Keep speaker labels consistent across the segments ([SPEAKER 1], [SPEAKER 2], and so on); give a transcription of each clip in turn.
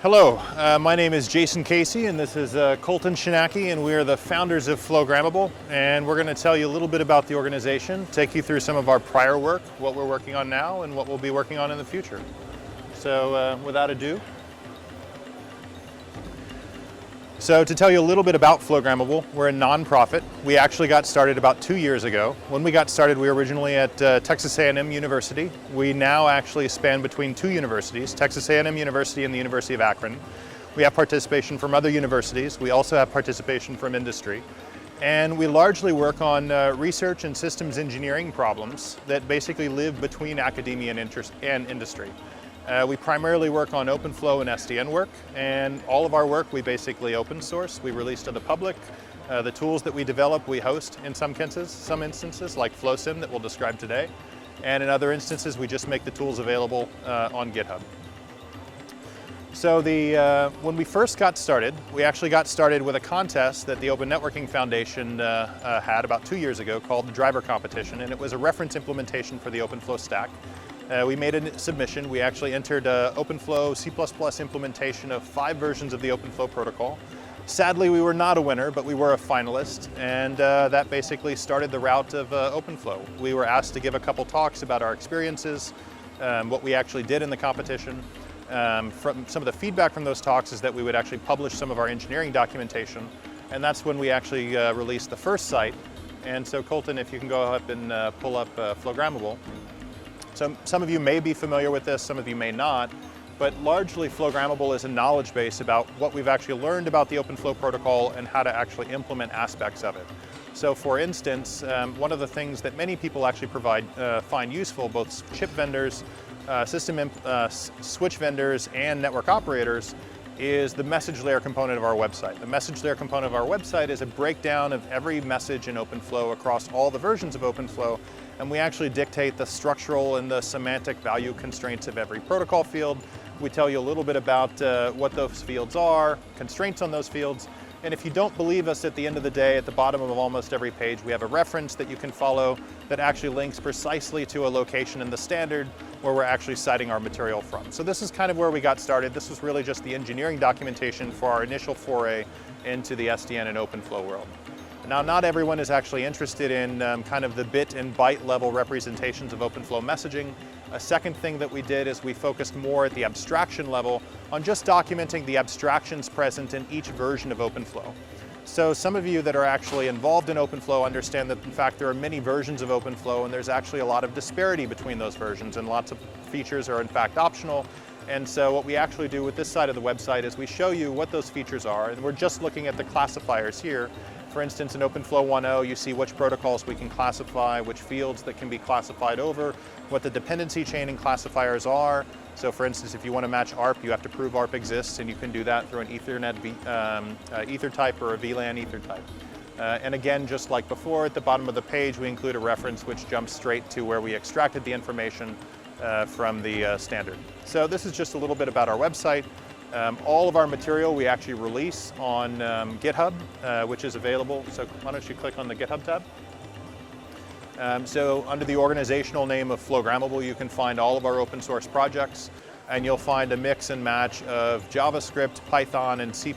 [SPEAKER 1] Hello, my name is Jason Casey and this is Colton Shinaki, and we are the founders of Flowgrammable, and we're going to tell you a little bit about the organization, take you through some of our prior work, what we're working on now, and what we'll be working on in the future. So without ado. So to tell you a little bit about Flowgrammable, we're a nonprofit. We actually got started about 2 years ago. When we got started, we were originally at Texas A&M University. We now actually span between two universities, Texas A&M University and the University of Akron. We have participation from other universities. We also have participation from industry. And we largely work on research and systems engineering problems that basically live between academia and industry. We primarily work on OpenFlow and SDN work, and all of our work we basically open source. We release to the public. The tools that we develop we host in some instances like Flowsim that we'll describe today, and in other instances we just make the tools available on GitHub. So when we first got started, we actually got started with a contest that the Open Networking Foundation had about 2 years ago called the Driver Competition, and it was a reference implementation for the OpenFlow stack. We made a submission. We actually entered OpenFlow C++ implementation of 5 versions of the OpenFlow protocol. Sadly, we were not a winner, but we were a finalist, and that basically started the route of OpenFlow. We were asked to give a couple talks about our experiences, what we actually did in the competition. From some of the feedback from those talks is that we would actually publish some of our engineering documentation, and that's when we actually released the first site. And so Colton, if you can go up and pull up Flowgrammable. So some of you may be familiar with this, some of you may not, but largely Flowgrammable is a knowledge base about what we've actually learned about the OpenFlow protocol and how to actually implement aspects of it. So for instance, one of the things that many people actually find useful, both chip vendors, switch vendors, and network operators, is the message layer component of our website. The message layer component of our website is a breakdown of every message in OpenFlow across all the versions of OpenFlow, and we actually dictate the structural and the semantic value constraints of every protocol field. We tell you a little bit about what those fields are, constraints on those fields, and if you don't believe us, at the end of the day, at the bottom of almost every page, we have a reference that you can follow that actually links precisely to a location in the standard where we're actually citing our material from. So this is kind of where we got started. This was really just the engineering documentation for our initial foray into the SDN and OpenFlow world. Now, not everyone is actually interested in kind of the bit and byte level representations of OpenFlow messaging. A second thing that we did is we focused more at the abstraction level on just documenting the abstractions present in each version of OpenFlow. So some of you that are actually involved in OpenFlow understand that in fact there are many versions of OpenFlow, and there's actually a lot of disparity between those versions, and lots of features are in fact optional. And so what we actually do with this side of the website is we show you what those features are, and we're just looking at the classifiers here. For instance, in OpenFlow 1.0, you see which protocols we can classify, which fields that can be classified over, what the dependency chaining classifiers are. So for instance, if you want to match ARP, you have to prove ARP exists, and you can do that through an Ethernet ether type or a VLAN ether type. And again, just like before, at the bottom of the page, we include a reference which jumps straight to where we extracted the information from the standard. So this is just a little bit about our website. All of our material we actually release on GitHub, which is available. So why don't you click on the GitHub tab? So under the organizational name of Flowgrammable, you can find all of our open source projects, and you'll find a mix and match of JavaScript, Python, and C++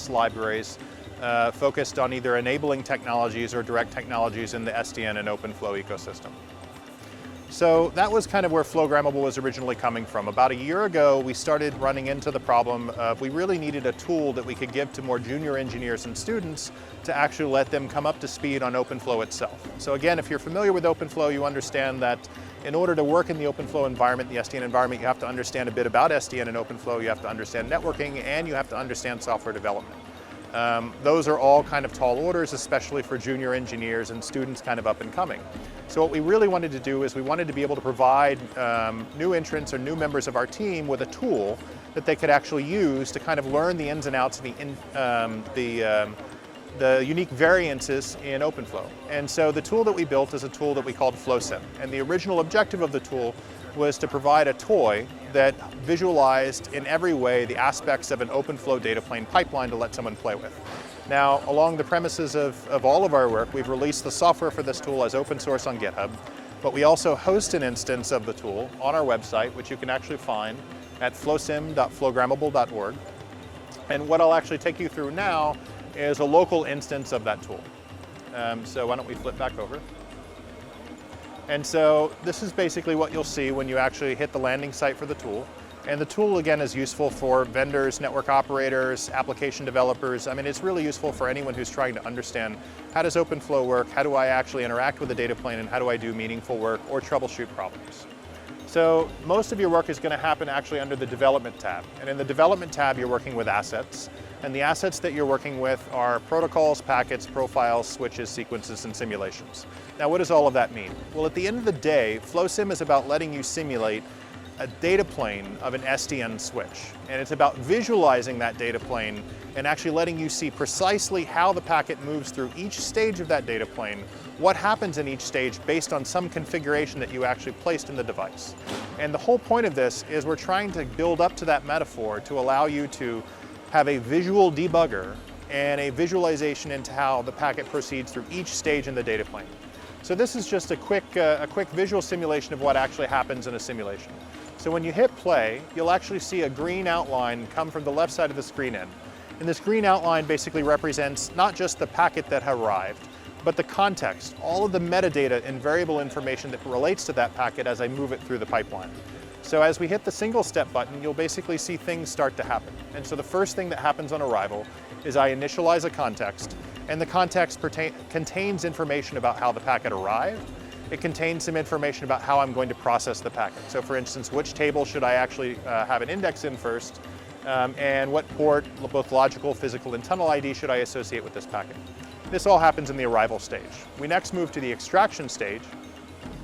[SPEAKER 1] libraries focused on either enabling technologies or direct technologies in the SDN and OpenFlow ecosystem. So that was kind of where Flowgrammable was originally coming from. About a year ago, we started running into the problem of we really needed a tool that we could give to more junior engineers and students to actually let them come up to speed on OpenFlow itself. So again, if you're familiar with OpenFlow, you understand that in order to work in the OpenFlow environment, the SDN environment, you have to understand a bit about SDN and OpenFlow, you have to understand networking, and you have to understand software development. Those are all kind of tall orders, especially for junior engineers and students kind of up and coming. So what we really wanted to do is we wanted to be able to provide new entrants or new members of our team with a tool that they could actually use to kind of learn the ins and outs of the unique variances in OpenFlow. And so the tool that we built is a tool that we called Flowsim. And the original objective of the tool was to provide a toy that visualized in every way the aspects of an OpenFlow data plane pipeline to let someone play with. Now, along the premises of all of our work, we've released the software for this tool as open source on GitHub, but we also host an instance of the tool on our website, which you can actually find at flowsim.flowgrammable.org. And what I'll actually take you through now is a local instance of that tool. So why don't we flip back over. And so this is basically what you'll see when you actually hit the landing site for the tool. And the tool, again, is useful for vendors, network operators, application developers. I mean, it's really useful for anyone who's trying to understand how does OpenFlow work, how do I actually interact with the data plane, and how do I do meaningful work or troubleshoot problems. So most of your work is going to happen actually under the Development tab. And in the Development tab, you're working with assets. And the assets that you're working with are protocols, packets, profiles, switches, sequences, and simulations. Now, what does all of that mean? Well, at the end of the day, Flowsim is about letting you simulate a data plane of an SDN switch. And it's about visualizing that data plane and actually letting you see precisely how the packet moves through each stage of that data plane, what happens in each stage based on some configuration that you actually placed in the device. And the whole point of this is we're trying to build up to that metaphor to allow you to have a visual debugger and a visualization into how the packet proceeds through each stage in the data plane. So this is just a quick visual simulation of what actually happens in a simulation. So when you hit play, you'll actually see a green outline come from the left side of the screen in. And this green outline basically represents not just the packet that arrived, but the context, all of the metadata and variable information that relates to that packet as I move it through the pipeline. So as we hit the single step button, you'll basically see things start to happen. And so the first thing that happens on arrival is I initialize a context, and the context contains information about how the packet arrived. It contains some information about how I'm going to process the packet. So for instance, which table should I actually have an index in first, and what port, both logical, physical, and tunnel ID should I associate with this packet. This all happens in the arrival stage. We next move to the extraction stage,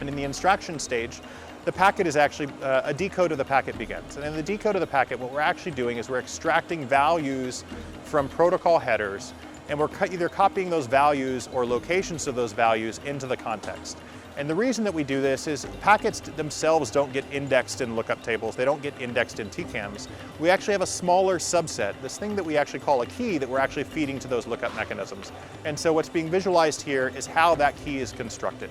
[SPEAKER 1] and in the extraction stage, the packet is actually, a decode of the packet begins. And in the decode of the packet, what we're actually doing is we're extracting values from protocol headers, and we're either copying those values or locations of those values into the context. And the reason that we do this is packets themselves don't get indexed in lookup tables, they don't get indexed in TCAMs. We actually have a smaller subset, this thing that we actually call a key, that we're actually feeding to those lookup mechanisms. And so what's being visualized here is how that key is constructed.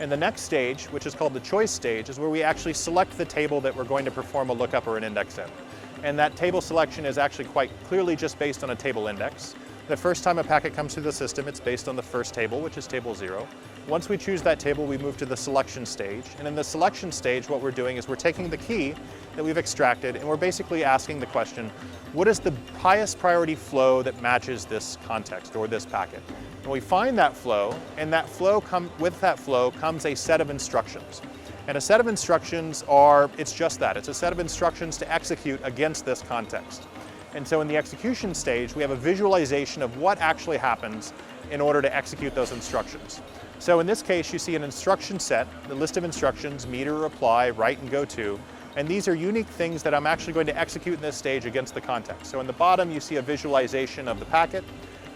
[SPEAKER 1] And the next stage, which is called the choice stage, is where we actually select the table that we're going to perform a lookup or an index in. And that table selection is actually quite clearly just based on a table index. The first time a packet comes through the system, it's based on the first table, which is table 0. Once we choose that table, we move to the selection stage. And in the selection stage, what we're doing is we're taking the key that we've extracted, and we're basically asking the question, what is the highest priority flow that matches this context or this packet? And we find that flow, and with that flow comes a set of instructions. And a set of instructions it's just that. It's a set of instructions to execute against this context. And so in the execution stage, we have a visualization of what actually happens in order to execute those instructions. So in this case, you see an instruction set, the list of instructions, meter, apply, write, and go to. And these are unique things that I'm actually going to execute in this stage against the context. So in the bottom, you see a visualization of the packet.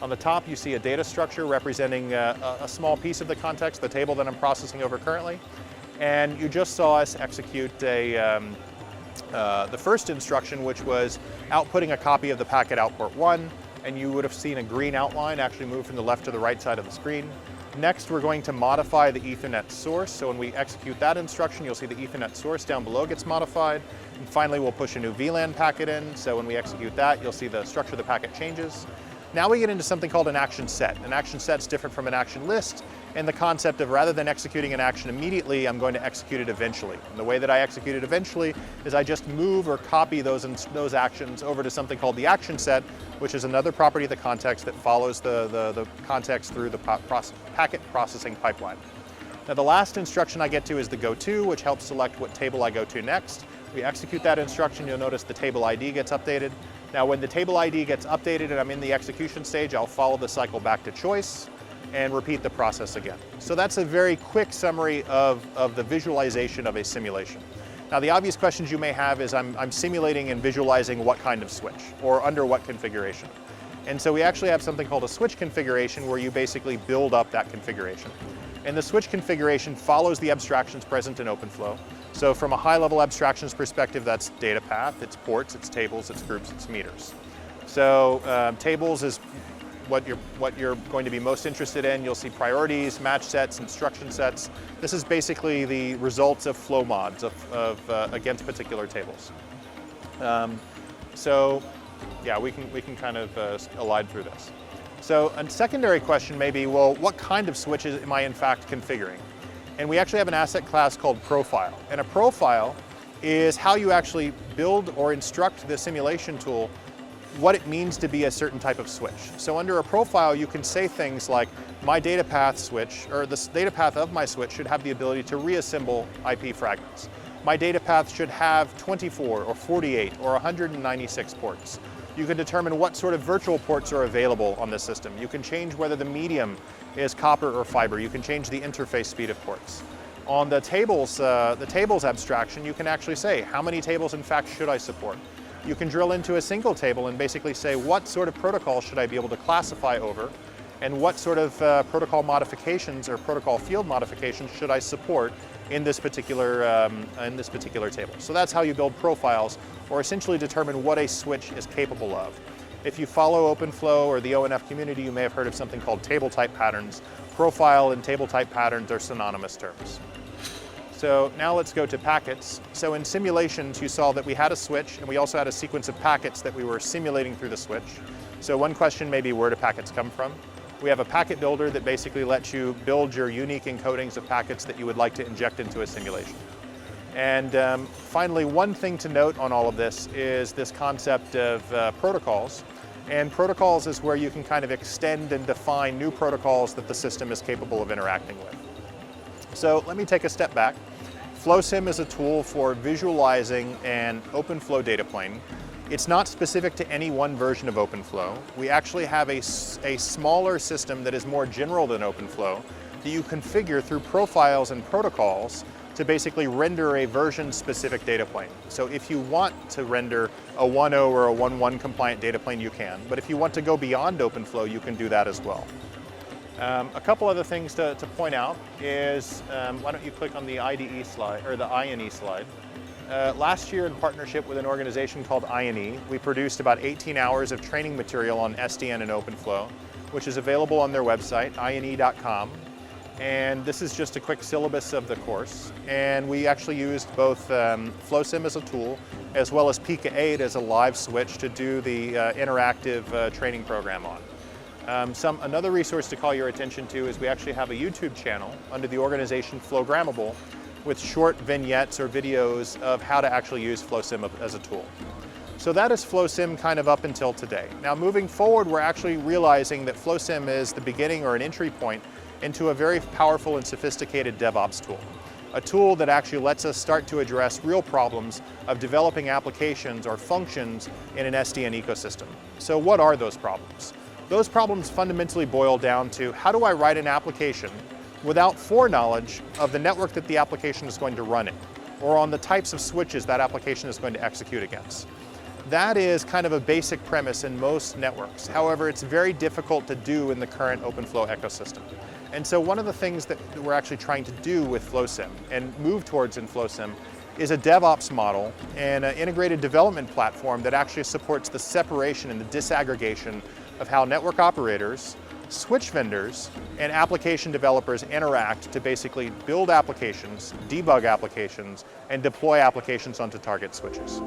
[SPEAKER 1] On the top, you see a data structure representing a small piece of the context, the table that I'm processing over currently. And you just saw us execute the first instruction, which was outputting a copy of the packet out port 1, and you would have seen a green outline actually move from the left to the right side of the screen. Next, we're going to modify the Ethernet source. So when we execute that instruction, you'll see the Ethernet source down below gets modified. And finally, we'll push a new VLAN packet in. So when we execute that, you'll see the structure of the packet changes. Now we get into something called an action set. An action set is different from an action list, and the concept of rather than executing an action immediately, I'm going to execute it eventually. And the way that I execute it eventually is I just move or copy those actions over to something called the action set, which is another property of the context that follows the context through the packet processing pipeline. Now the last instruction I get to is the go to, which helps select what table I go to next. We execute that instruction, you'll notice the table ID gets updated. Now when the table ID gets updated and I'm in the execution stage, I'll follow the cycle back to choice and repeat the process again. So that's a very quick summary of the visualization of a simulation. Now the obvious questions you may have is I'm simulating and visualizing what kind of switch or under what configuration. And so we actually have something called a switch configuration where you basically build up that configuration. And the switch configuration follows the abstractions present in OpenFlow. So from a high-level abstractions perspective, that's data path, it's ports, it's tables, it's groups, it's meters. So tables is what you're going to be most interested in. You'll see priorities, match sets, instruction sets. This is basically the results of flow mods against particular tables. So yeah, we can kind of glide through this. So a secondary question may be, well, what kind of switches am I in fact configuring? And we actually have an asset class called profile. And a profile is how you actually build or instruct the simulation tool what it means to be a certain type of switch. So under a profile, you can say things like, my data path switch, or the data path of my switch should have the ability to reassemble IP fragments. My data path should have 24 or 48 or 196 ports. You can determine what sort of virtual ports are available on the system. You can change whether the medium is copper or fiber. You can change the interface speed of ports. On the tables abstraction, you can actually say, how many tables in fact should I support? You can drill into a single table and basically say, what sort of protocol should I be able to classify over, and what sort of protocol modifications or protocol field modifications should I support in this particular table. So that's how you build profiles, or essentially determine what a switch is capable of. If you follow OpenFlow or the ONF community, you may have heard of something called table type patterns. Profile and table type patterns are synonymous terms. So now let's go to packets. So in simulations, you saw that we had a switch, and we also had a sequence of packets that we were simulating through the switch. So one question may be, where do packets come from? We have a packet builder that basically lets you build your unique encodings of packets that you would like to inject into a simulation. And finally, one thing to note on all of this is this concept of protocols. And protocols is where you can kind of extend and define new protocols that the system is capable of interacting with. So let me take a step back. Flowsim is a tool for visualizing an OpenFlow data plane. It's not specific to any one version of OpenFlow. We actually have a smaller system that is more general than OpenFlow that you configure through profiles and protocols to basically render a version-specific data plane. So if you want to render a 1.0 or a 1.1 compliant data plane, you can. But if you want to go beyond OpenFlow, you can do that as well. A couple other things to point out is, why don't you click on the IDE slide, or the INE slide. Last year, in partnership with an organization called INE, we produced about 18 hours of training material on SDN and OpenFlow, which is available on their website, ine.com. And this is just a quick syllabus of the course. And we actually used both Flowsim as a tool, as well as Pika 8 as a live switch to do the interactive training program on. Another resource to call your attention to is we actually have a YouTube channel under the organization Flowgrammable with short vignettes or videos of how to actually use Flowsim as a tool. So that is Flowsim kind of up until today. Now moving forward, we're actually realizing that Flowsim is the beginning or an entry point into a very powerful and sophisticated DevOps tool. A tool that actually lets us start to address real problems of developing applications or functions in an SDN ecosystem. So what are those problems? Those problems fundamentally boil down to, how do I write an application without foreknowledge of the network that the application is going to run in, or on the types of switches that application is going to execute against? That is kind of a basic premise in most networks. However, it's very difficult to do in the current OpenFlow ecosystem. And so one of the things that we're actually trying to do with Flowsim and move towards in Flowsim is a DevOps model and an integrated development platform that actually supports the separation and the disaggregation of how network operators, switch vendors, and application developers interact to basically build applications, debug applications, and deploy applications onto target switches.